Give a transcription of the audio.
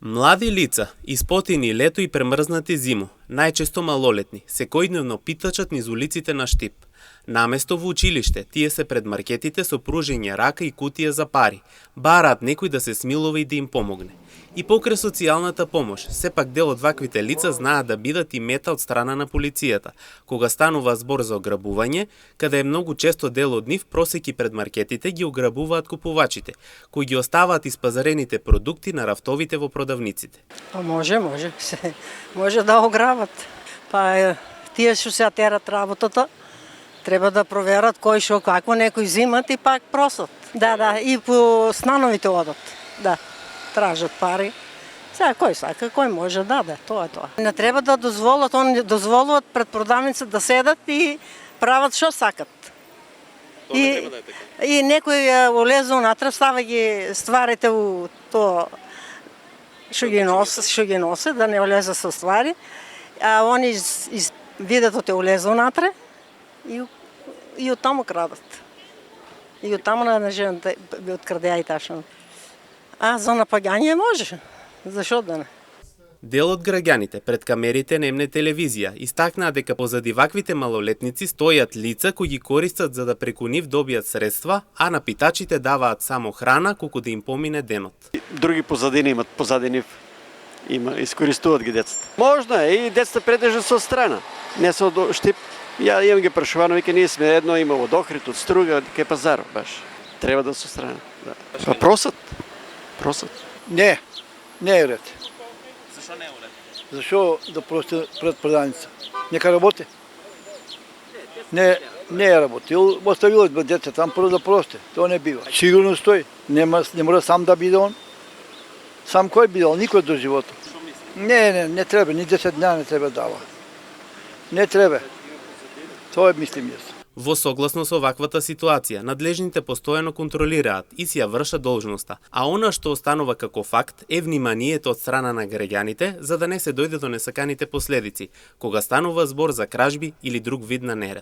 Млади лица, испотени лето и премрзнати зиму, најчесто малолетни, секојдневно питачат низ улиците на Штип. Наместо во училиште, тие се пред маркетите со пружење рака и кутија за пари, бараат некој да се смилува и да им помогне. И покрај социјалната помош, сепак дел од ваквите лица знаат да бидат и мета од страна на полицијата, кога станува збор за ограбување, каде е многу често дел од нив просеки пред маркетите ги ограбуваат купувачите, кои ги оставаат испазарените продукти на рафтовите во продавниците. Па може. Може да ограбат. Па тие што се терат работата, треба да проверат кој шо какво некои взимат и пак просат. Да, и по становите одат. Да, тражат пари. Сега кој сака, кој може да, тоа е тоа. Не треба да дозволат, они дозволуваат пред продавница да седат и прават што сакат. И некој улезе унатре, става ги стварите у тоа што ги носи, да не улезе со ствари, а они видат те улезе унатре и оттаму крадат. И оттаму на жената би открадеа и ташно. А за напаѓање може. Зашо да не? Дел од граѓаните пред камерите на МН телевизија истакнаа дека позади ваквите малолетници стојат лица кои ги користат за да преку нив добијат средства, а на питачите даваат само храна колку да им помине денот. Други позадини имат, позади нив искористуваат ги децата. Можно е и децата предежно со страна. Не со Штип. Ја имам ги прашувано, вика ние сме едно има од Охрид, од Струга, кај пазарот баш. Треба да со страна. Да. Па просат. Не е ред. Зашо не е уред? Зашо да прости пред продавница? Нека работи. Не е работил, оставило дете там прво да прости. Тоа не бива. Сигурно стои. Не мора сам да биде он. Сам кој бидел, никој до живото. Не треба, ни 10 дна не треба дава. Не треба. Тоа мислим јас. Во согласно со ваквата ситуација, надлежните постојано контролираат и си ја вршат должноста, а она што останува како факт е вниманието од страна на граѓаните за да не се дојде до несаканите последици, кога станува збор за кражби или друг вид на неред.